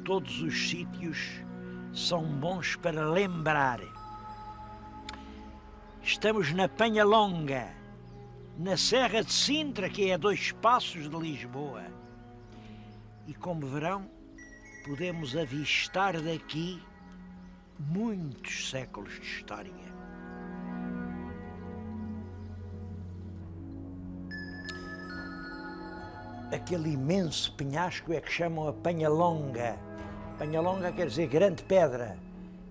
todos os sítios são bons para lembrar. Estamos na Penhalonga, na Serra de Sintra, que é a 2 passos de Lisboa. E como verão, podemos avistar daqui muitos séculos de história. Aquele imenso penhasco é que chamam a Penhalonga. Penhalonga quer dizer grande pedra,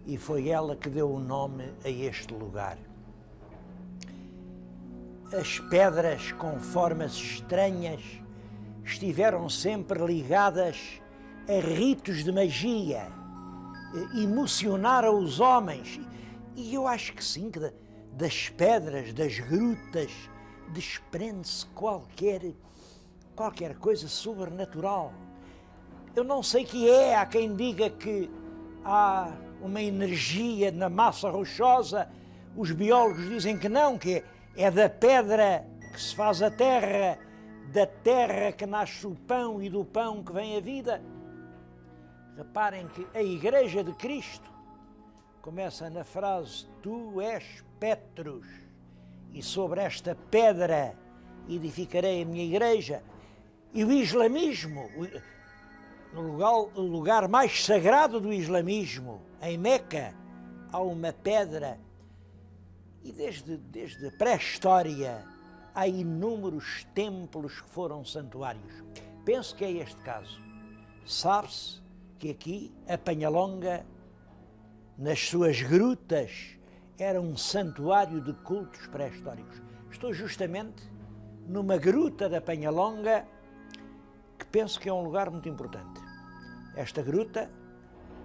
e foi ela que deu o nome a este lugar. As pedras com formas estranhas estiveram sempre ligadas a ritos de magia, emocionaram os homens, e eu acho que sim, que das pedras, das grutas, desprende-se qualquer coisa sobrenatural. Eu não sei que é, há quem diga que há uma energia na massa rochosa, os biólogos dizem que não, que é da pedra que se faz a terra, da terra que nasce o pão e do pão que vem a vida. Reparem que a Igreja de Cristo começa na frase Tu és Petrus, e sobre esta pedra edificarei a minha igreja. E o islamismo, no lugar mais sagrado do islamismo, em Meca, há uma pedra. E desde a pré-história há inúmeros templos que foram santuários. Penso que é este caso. Sabe-se que aqui, a Penhalonga, nas suas grutas, era um santuário de cultos pré-históricos. Estou justamente numa gruta da Penhalonga, que penso que é um lugar muito importante. Esta gruta,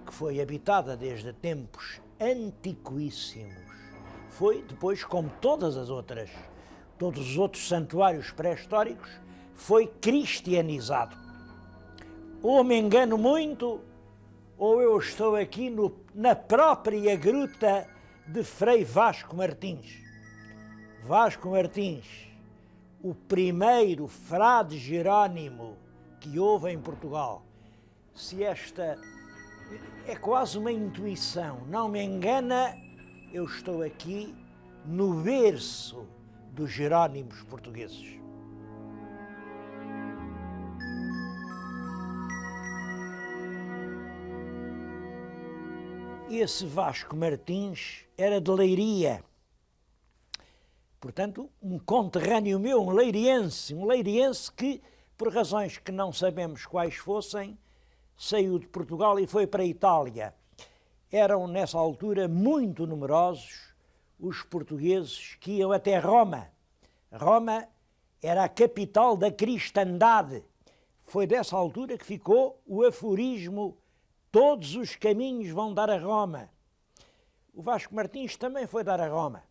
que foi habitada desde tempos antiquíssimos, foi depois, como todos os outros santuários pré-históricos, foi cristianizado. Ou me engano muito, ou eu estou aqui na própria gruta de Frei Vasco Martins. Vasco Martins, o primeiro frade Jerónimo que houve em Portugal. Se esta é quase uma intuição, não me engana, eu estou aqui no berço dos Jerónimos portugueses. Esse Vasco Martins era de Leiria. Portanto, um conterrâneo meu, um leiriense que, por razões que não sabemos quais fossem, saiu de Portugal e foi para a Itália. Eram, nessa altura, muito numerosos os portugueses que iam até Roma. Roma era a capital da cristandade. Foi dessa altura que ficou o aforismo todos os caminhos vão dar a Roma. O Vasco Martins também foi dar a Roma.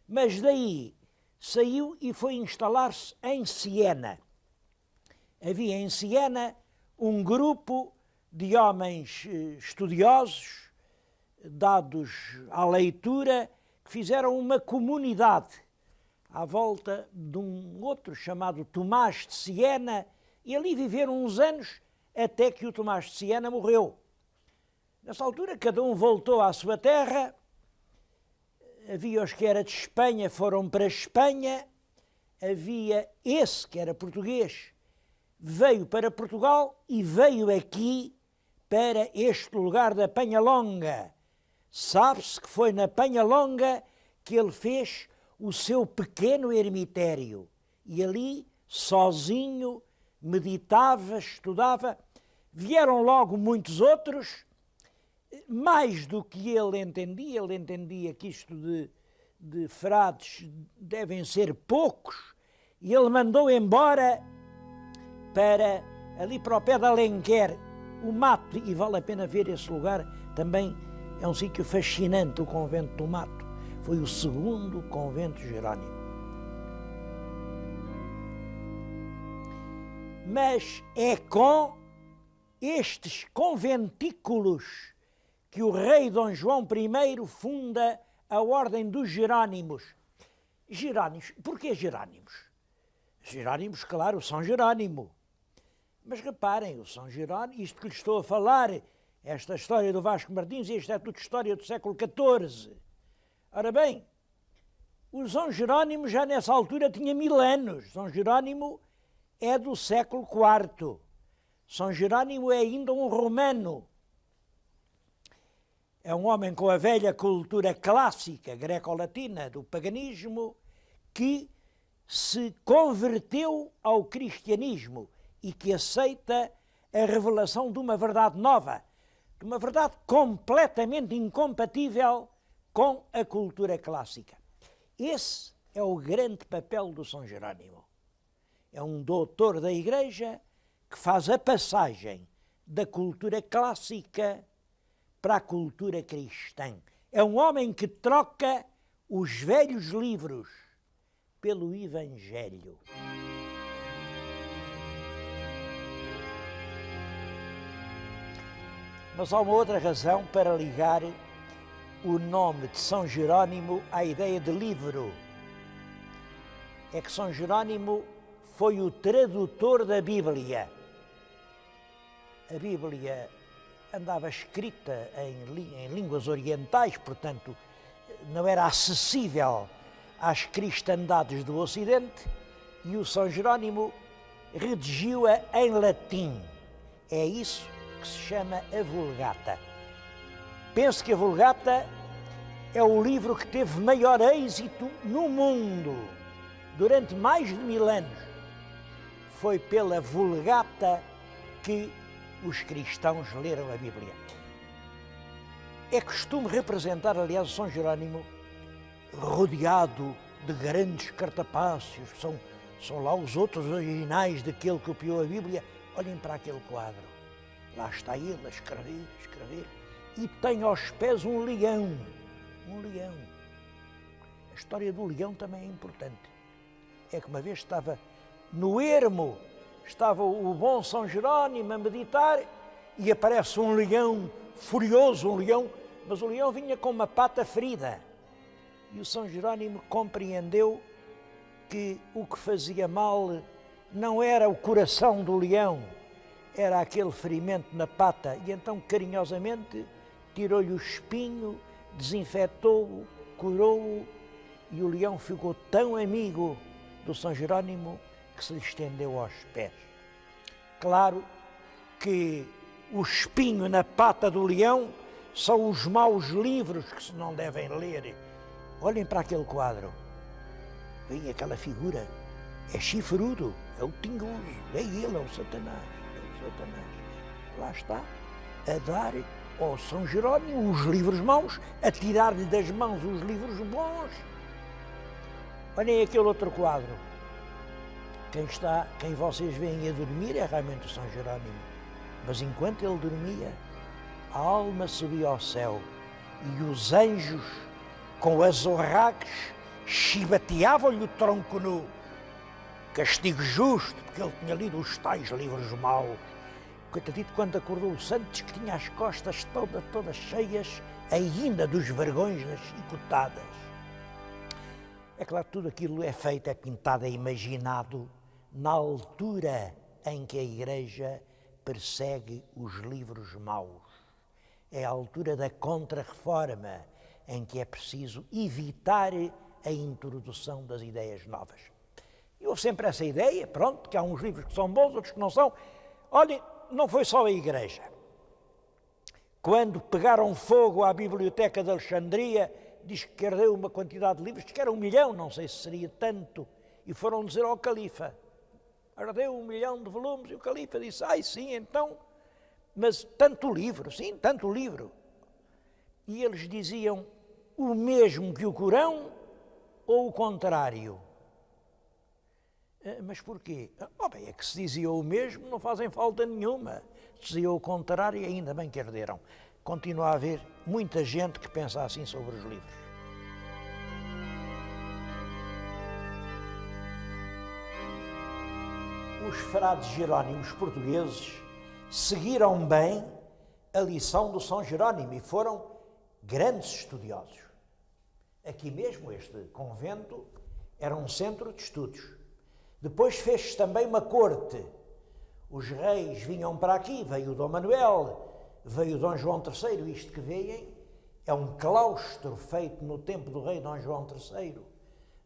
Mas daí saiu e foi instalar-se em Siena. Havia em Siena um grupo de homens estudiosos, dados à leitura, que fizeram uma comunidade à volta de um outro chamado Tomás de Siena, e ali viveram uns anos até que o Tomás de Siena morreu. Nessa altura, cada um voltou à sua terra. Havia os que era de Espanha, foram para a Espanha. Havia esse que era português, veio para Portugal e veio aqui para este lugar da Penhalonga. Sabe-se que foi na Penhalonga que ele fez o seu pequeno ermitério. E ali, sozinho, meditava, estudava. Vieram logo muitos outros, mais do que ele entendia que isto de frades devem ser poucos, e ele mandou embora para ali para o pé de Alenquer, o mato, e vale a pena ver esse lugar, também é um sítio fascinante, o convento do Mato. Foi o segundo convento jerónimo. Mas é com estes conventículos que o rei Dom João I funda a Ordem dos Jerónimos. Jerónimos, porquê Jerónimos? Jerónimos, claro, São Jerónimo. Mas reparem, o São Jerónimo, isto que lhe estou a falar, esta história do Vasco Martins, isto é tudo história do século XIV. Ora bem, o São Jerónimo já nessa altura tinha 1000 anos. São Jerónimo é do século IV. São Jerónimo é ainda um romano. É um homem com a velha cultura clássica greco-latina do paganismo que se converteu ao cristianismo e que aceita a revelação de uma verdade nova, de uma verdade completamente incompatível com a cultura clássica. Esse é o grande papel do São Jerónimo. É um doutor da Igreja que faz a passagem da cultura clássica para a cultura cristã. É um homem que troca os velhos livros pelo Evangelho. Mas há uma outra razão para ligar o nome de São Jerónimo à ideia de livro. É que São Jerónimo foi o tradutor da Bíblia. A Bíblia andava escrita em línguas orientais, portanto, não era acessível às cristandades do Ocidente, e o São Jerónimo redigiu-a em latim. É isso que se chama a Vulgata. Penso que a Vulgata é o livro que teve maior êxito no mundo durante mais de 1000 anos. Foi pela Vulgata que os cristãos leram a Bíblia. É costume representar, aliás, o São Jerónimo rodeado de grandes cartapácios, são lá os outros originais daquele que copiou a Bíblia. Olhem para aquele quadro. Lá está ele a escrever, e tem aos pés um leão. Um leão. A história do leão também é importante. É que uma vez estava no ermo, estava o bom São Jerónimo a meditar e aparece um leão furioso, mas o leão vinha com uma pata ferida. E o São Jerónimo compreendeu que o que fazia mal não era o coração do leão, era aquele ferimento na pata, e então carinhosamente tirou-lhe o espinho, desinfetou-o, curou-o, e o leão ficou tão amigo do São Jerónimo que se lhe estendeu aos pés. Claro que o espinho na pata do leão são os maus livros que se não devem ler. Olhem para aquele quadro. Vem aquela figura. É chifrudo, é o tingoso, é ele, é o Satanás. Lá está, a dar ao São Jerónimo os livros maus, a tirar-lhe das mãos os livros bons. Olhem aquele outro quadro. Quem vocês veem a dormir é realmente o São Jerónimo. Mas enquanto ele dormia, a alma subia ao céu e os anjos, com azorraques, chibateavam-lhe o tronco nu. Castigo justo, porque ele tinha lido os tais livros maus. Coitadito, quando acordou o santo, diz que tinha as costas todas cheias ainda dos vergões nas chicotadas. É claro que tudo aquilo é feito, é pintado, é imaginado na altura em que a Igreja persegue os livros maus. É a altura da Contra-Reforma, em que é preciso evitar a introdução das ideias novas. E houve sempre essa ideia, pronto, que há uns livros que são bons, outros que não são. Olhem, não foi só a Igreja. Quando pegaram fogo à Biblioteca de Alexandria, diz que ardeu uma quantidade de livros, diz que era 1 milhão, não sei se seria tanto, e foram dizer ao califa, ardeu 1 milhão de volumes, e o califa disse, ai sim, então, mas tanto livro, sim, tanto livro. E eles diziam o mesmo que o Corão ou o contrário? Mas porquê? Bem, é que se dizia o mesmo, não fazem falta nenhuma. Se dizia o contrário, ainda bem que arderam. Continua a haver muita gente que pensa assim sobre os livros. Os frades jerónimos portugueses seguiram bem a lição do São Jerónimo e foram grandes estudiosos. Aqui mesmo este convento era um centro de estudos. Depois fez-se também uma corte. Os reis vinham para aqui, veio o Dom Manuel, veio Dom João III, isto que veem é um claustro feito no tempo do rei Dom João III.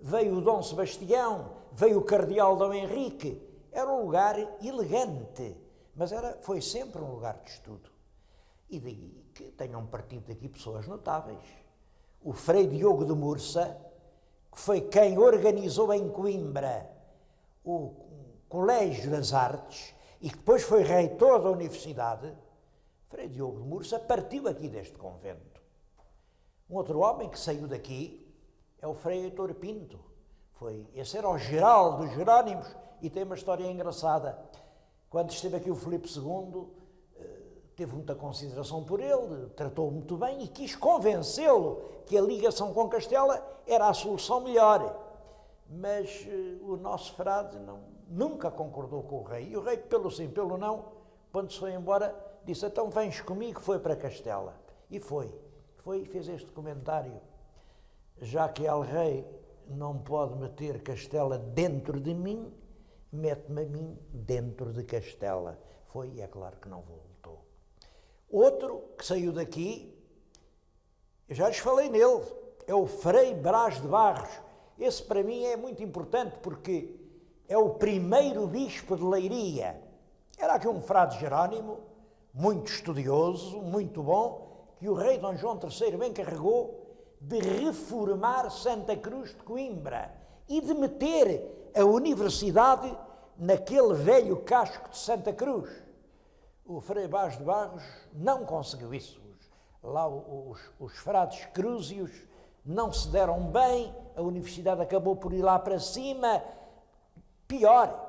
Veio o Dom Sebastião, veio o cardeal Dom Henrique. Era um lugar elegante, mas foi sempre um lugar de estudo. E daí que tenham partido daqui pessoas notáveis. O Frei Diogo de Mursa, que foi quem organizou em Coimbra o Colégio das Artes e que depois foi reitor da universidade, Frei Diogo de Mursa partiu aqui deste convento. Um outro homem que saiu daqui é o Frei Heitor Pinto. Esse era o geral dos Jerónimos e tem uma história engraçada. Quando esteve aqui o Filipe II, teve muita consideração por ele, tratou-o muito bem e quis convencê-lo que a ligação com Castela era a solução melhor. Mas o nosso frade nunca concordou com o rei. E o rei, pelo sim, pelo não, quando se foi embora, disse: então vens comigo, foi para Castela. E foi e fez este comentário: já que El Rei não pode meter Castela dentro de mim, mete-me a mim dentro de Castela. Foi, e é claro que não voltou. Outro que saiu daqui, eu já lhes falei nele, é o Frei Brás de Barros. Esse para mim é muito importante porque é o primeiro bispo de Leiria. Era aqui um frade Jerónimo, muito estudioso, muito bom, que o rei Dom João III encarregou de reformar Santa Cruz de Coimbra e de meter a universidade naquele velho casco de Santa Cruz. O Frei Brás de Barros não conseguiu isso. Lá os frades crúzios não se deram bem, a universidade acabou por ir lá para cima. Pior,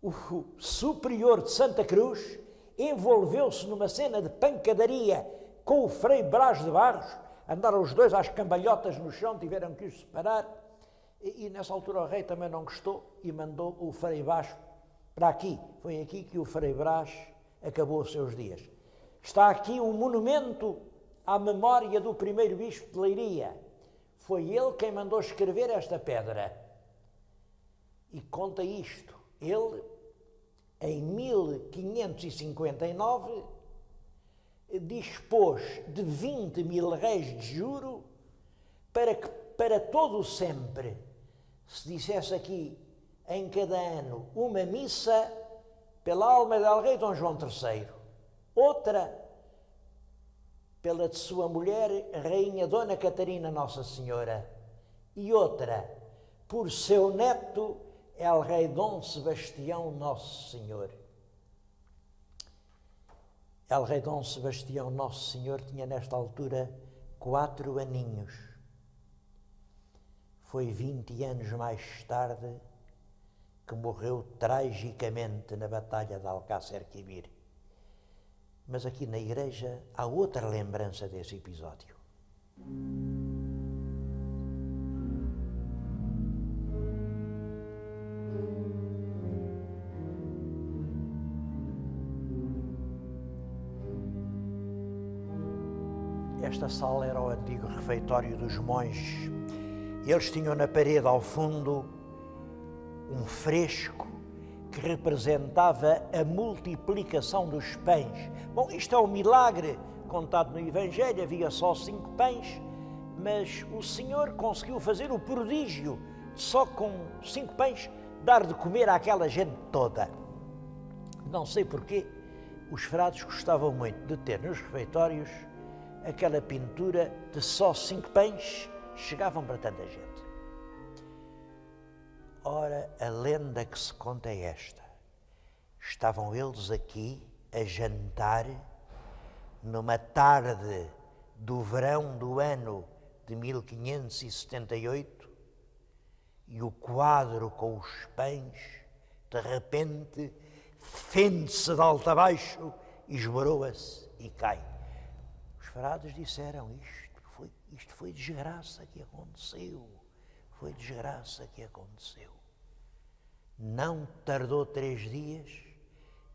o superior de Santa Cruz envolveu-se numa cena de pancadaria com o Frei Brás de Barros, andaram os dois às cambalhotas no chão, tiveram que os separar, e nessa altura o rei também não gostou e mandou o Frei Brás para aqui. Foi aqui que o Frei Brás acabou os seus dias. Está aqui um monumento à memória do primeiro bispo de Leiria. Foi ele quem mandou escrever esta pedra. E conta isto: ele, em 1559, dispôs de 20.000 réis de juro para que, para todo o sempre, se dissesse aqui, em cada ano, uma missa pela alma del rei Dom João III, outra pela de sua mulher, Rainha Dona Catarina Nossa Senhora, e outra por seu neto, El Rei Dom Sebastião Nosso Senhor. El Rei Dom Sebastião Nosso Senhor tinha nesta altura 4 aninhos. Foi 20 anos mais tarde que morreu tragicamente na Batalha de Alcácer Quibir. Mas aqui na igreja há outra lembrança desse episódio. Esta sala era o antigo refeitório dos monges. Eles tinham na parede ao fundo um fresco que representava a multiplicação dos pães. Bom, isto é um milagre contado no Evangelho, havia só 5 pães, mas o Senhor conseguiu fazer o prodígio de só com 5 pães dar de comer àquela gente toda. Não sei porquê, os frades gostavam muito de ter nos refeitórios aquela pintura de só 5 pães chegavam para tanta gente. Ora, a lenda que se conta é esta: estavam eles aqui a jantar numa tarde do verão do ano de 1578 e o quadro com os pães, de repente, fende-se de alto a baixo, esboroa-se e cai. Os frades disseram: isto foi desgraça que aconteceu, foi desgraça que aconteceu. Não tardou 3 dias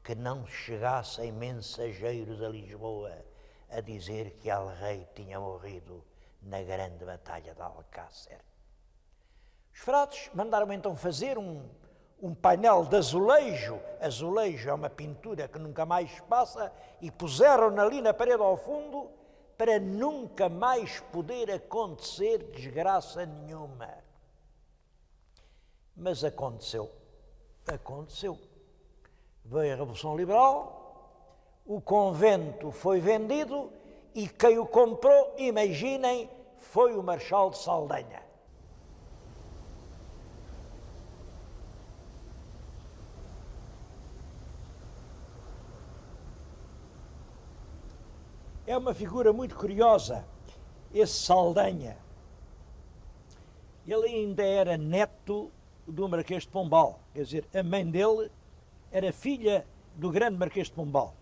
que não chegassem mensageiros a Lisboa a dizer que El Rei tinha morrido na grande batalha de Alcácer. Os frades mandaram então fazer um um painel de azulejo, azulejo é uma pintura que nunca mais passa, e puseram ali na parede ao fundo para nunca mais poder acontecer desgraça nenhuma. Mas aconteceu. Veio a Revolução Liberal, o convento foi vendido e quem o comprou, imaginem, foi o Marechal de Saldanha. É uma figura muito curiosa, esse Saldanha. Ele ainda era neto do Marquês de Pombal, quer dizer, a mãe dele era filha do grande Marquês de Pombal.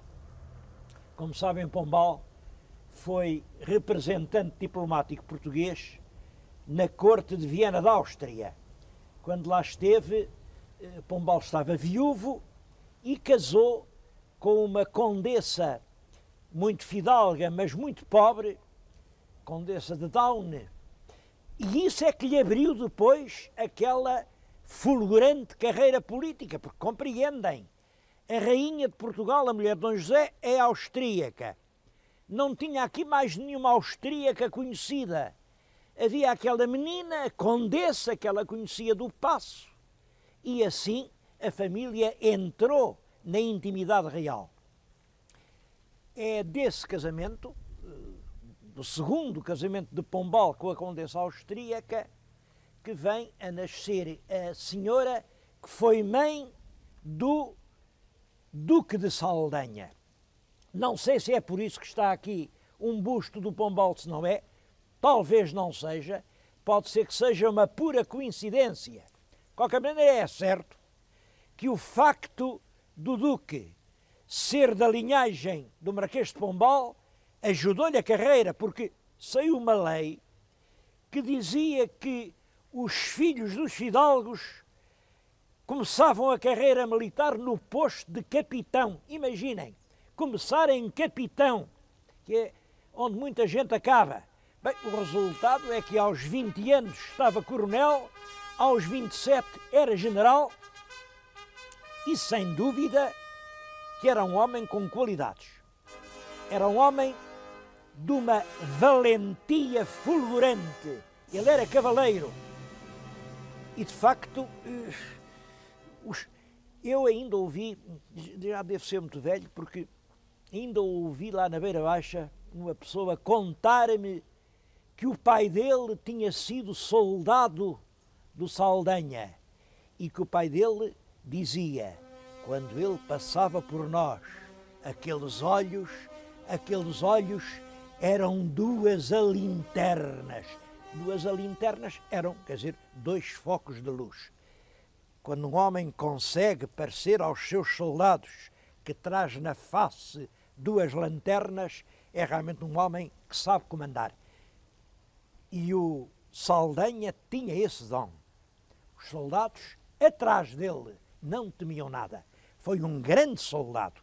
Como sabem, Pombal foi representante diplomático português na corte de Viena da Áustria. Quando lá esteve, Pombal estava viúvo e casou com uma condessa muito fidalga, mas muito pobre, condessa de Daune. E isso é que lhe abriu depois aquela fulgurante carreira política, porque compreendem, a rainha de Portugal, a mulher de Dom José, é austríaca. Não tinha aqui mais nenhuma austríaca conhecida. Havia aquela menina, a condessa, que ela conhecia do Paço, e assim a família entrou na intimidade real. É desse casamento, do segundo casamento de Pombal com a condessa austríaca, que vem a nascer a senhora que foi mãe do Duque de Saldanha. Não sei se é por isso que está aqui um busto do Pombal, se não é, talvez não seja, pode ser que seja uma pura coincidência. De qualquer maneira, é certo que o facto do Duque ser da linhagem do Marquês de Pombal ajudou-lhe a carreira, porque saiu uma lei que dizia que os filhos dos fidalgos começavam a carreira militar no posto de capitão. Imaginem, começar em capitão, que é onde muita gente acaba. Bem, o resultado é que aos 20 anos estava coronel, aos 27 era general e, sem dúvida, que era um homem com qualidades. Era um homem de uma valentia fulgurante. Ele era cavaleiro. E, de facto, eu ainda ouvi, já devo ser muito velho, porque ainda ouvi lá na Beira Baixa uma pessoa contar-me que o pai dele tinha sido soldado do Saldanha e que o pai dele dizia, quando ele passava por nós, aqueles olhos eram duas alinternas. Duas alinternas eram, quer dizer, dois focos de luz. Quando um homem consegue parecer aos seus soldados que traz na face duas lanternas, é realmente um homem que sabe comandar. E o Saldanha tinha esse dom. Os soldados atrás dele não temiam nada. Foi um grande soldado.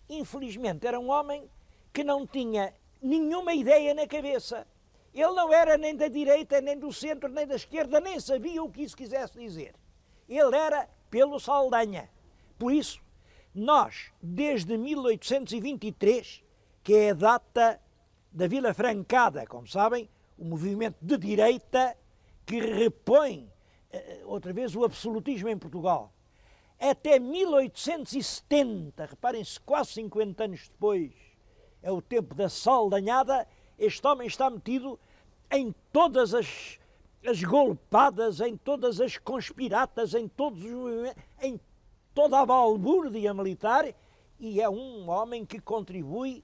Infelizmente era um homem que não tinha nenhuma ideia na cabeça. Ele não era nem da direita, nem do centro, nem da esquerda, nem sabia o que isso quisesse dizer. Ele era pelo Saldanha. Por isso, nós, desde 1823, que é a data da Vila Francada, como sabem, o movimento de direita que repõe outra vez o absolutismo em Portugal. Até 1870, reparem-se, quase 50 anos depois, é o tempo da saldanhada, este homem está metido em todas as golpadas, em todas as conspiratas, em todos os movimentos, em toda a balbúrdia militar, e é um homem que contribui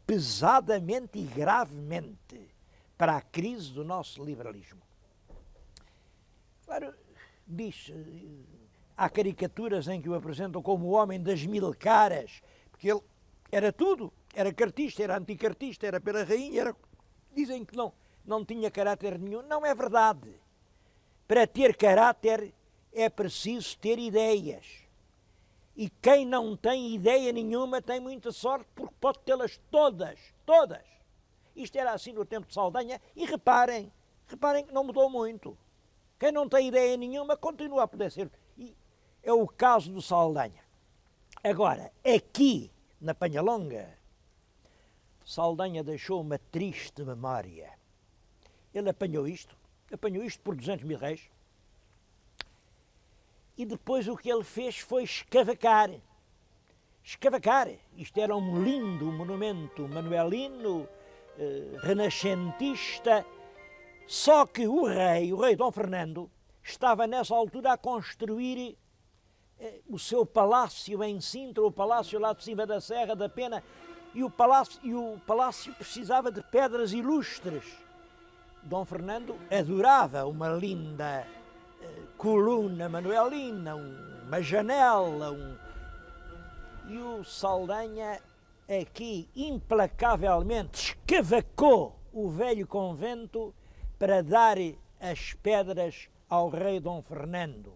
pesadamente e gravemente para a crise do nosso liberalismo. Claro, diz, há caricaturas em que o apresentam como o homem das 1000 caras, porque ele era tudo, era cartista, era anticartista, era pela rainha, dizem que não tinha caráter nenhum. Não é verdade. Para ter caráter é preciso ter ideias. E quem não tem ideia nenhuma tem muita sorte, porque pode tê-las todas. Isto era assim no tempo de Saldanha, e reparem que não mudou muito. Quem não tem ideia nenhuma continua a poder ser. E é o caso do Saldanha. Agora, aqui, na Penhalonga, Saldanha deixou uma triste memória. Ele apanhou isto por 200 mil réis, e depois o que ele fez foi escavacar. Isto era um lindo monumento manuelino, renascentista, só que o rei Dom Fernando, estava nessa altura a construir o seu palácio em Sintra, o palácio lá de cima da Serra da Pena, e o palácio precisava de pedras ilustres. Dom Fernando adorava uma linda coluna manuelina, uma janela, e o Saldanha aqui implacavelmente escavacou o velho convento para dar as pedras ao rei Dom Fernando.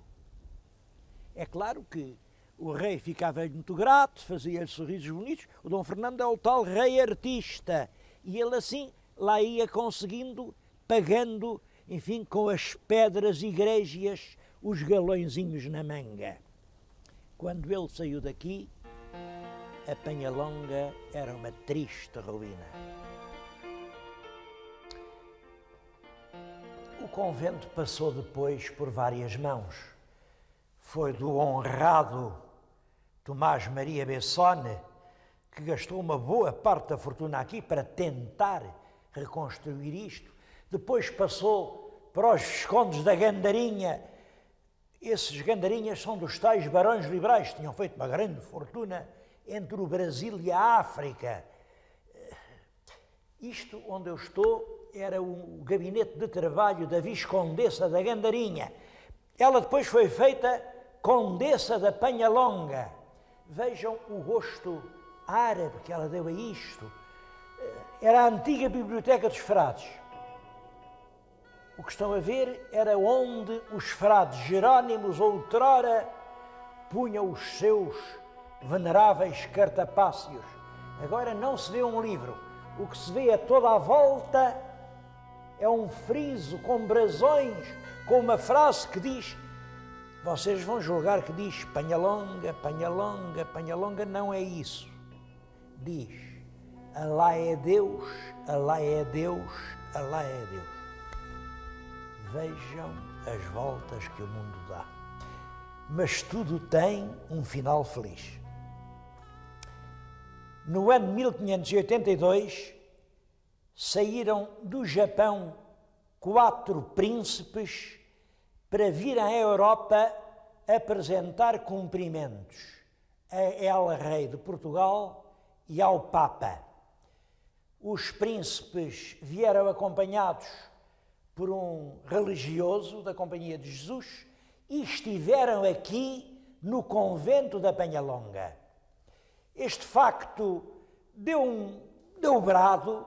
É claro que o rei ficava muito grato, fazia-lhe sorrisos bonitos. O Dom Fernando é o tal rei artista, e ele assim lá ia conseguindo, pagando, enfim, com as pedras egrégias, os galõezinhos na manga. Quando ele saiu daqui, a Penhalonga era uma triste ruína. O convento passou depois por várias mãos. Foi do honrado Tomás Maria Bessone, que gastou uma boa parte da fortuna aqui para tentar reconstruir isto. Depois passou para os viscondes da Gandarinha. Esses Gandarinhas são dos tais barões liberais, que tinham feito uma grande fortuna entre o Brasil e a África. Isto onde eu estou era o gabinete de trabalho da Viscondessa da Gandarinha. Ela depois foi feita Condessa da Penhalonga. Vejam o gosto árabe que ela deu a isto. Era a antiga Biblioteca dos Frades. O que estão a ver era onde os frades Jerónimos outrora punham os seus veneráveis cartapácios. Agora não se vê um livro. O que se vê a toda a volta é um friso com brasões, com uma frase que diz, vocês vão julgar que diz Penhalonga, Penhalonga, Penhalonga, não é isso. Diz, Alá é Deus, Alá é Deus, Alá é Deus. Vejam as voltas que o mundo dá. Mas tudo tem um final feliz. No ano 1582, saíram do Japão 4 príncipes para vir à Europa apresentar cumprimentos a El Rei de Portugal e ao Papa. Os príncipes vieram acompanhados por um religioso da Companhia de Jesus e estiveram aqui no convento da Penhalonga. Este facto deu brado.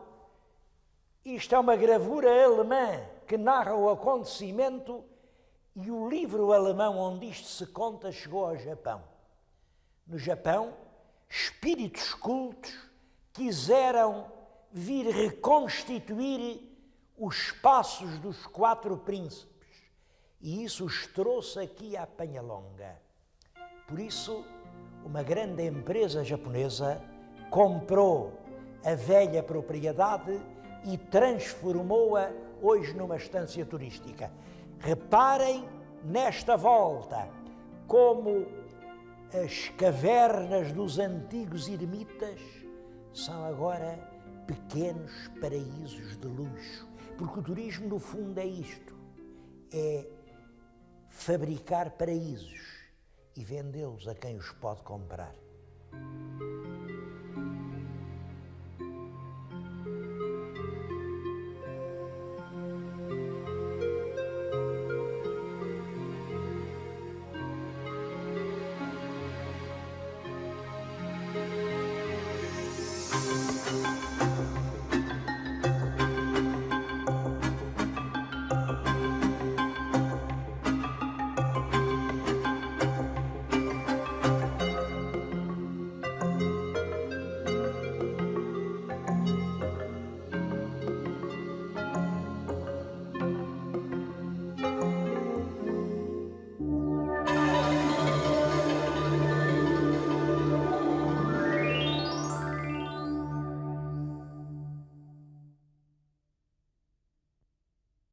Isto é uma gravura alemã que narra o acontecimento, e o livro alemão onde isto se conta chegou ao Japão. No Japão, espíritos cultos quiseram vir reconstituir os passos dos 4 príncipes, e isso os trouxe aqui à Penhalonga. Por isso, uma grande empresa japonesa comprou a velha propriedade e transformou-a hoje numa estância turística. Reparem nesta volta como as cavernas dos antigos ermitas são agora pequenos paraísos de luxo, porque o turismo no fundo é isto, é fabricar paraísos e vendê-los a quem os pode comprar.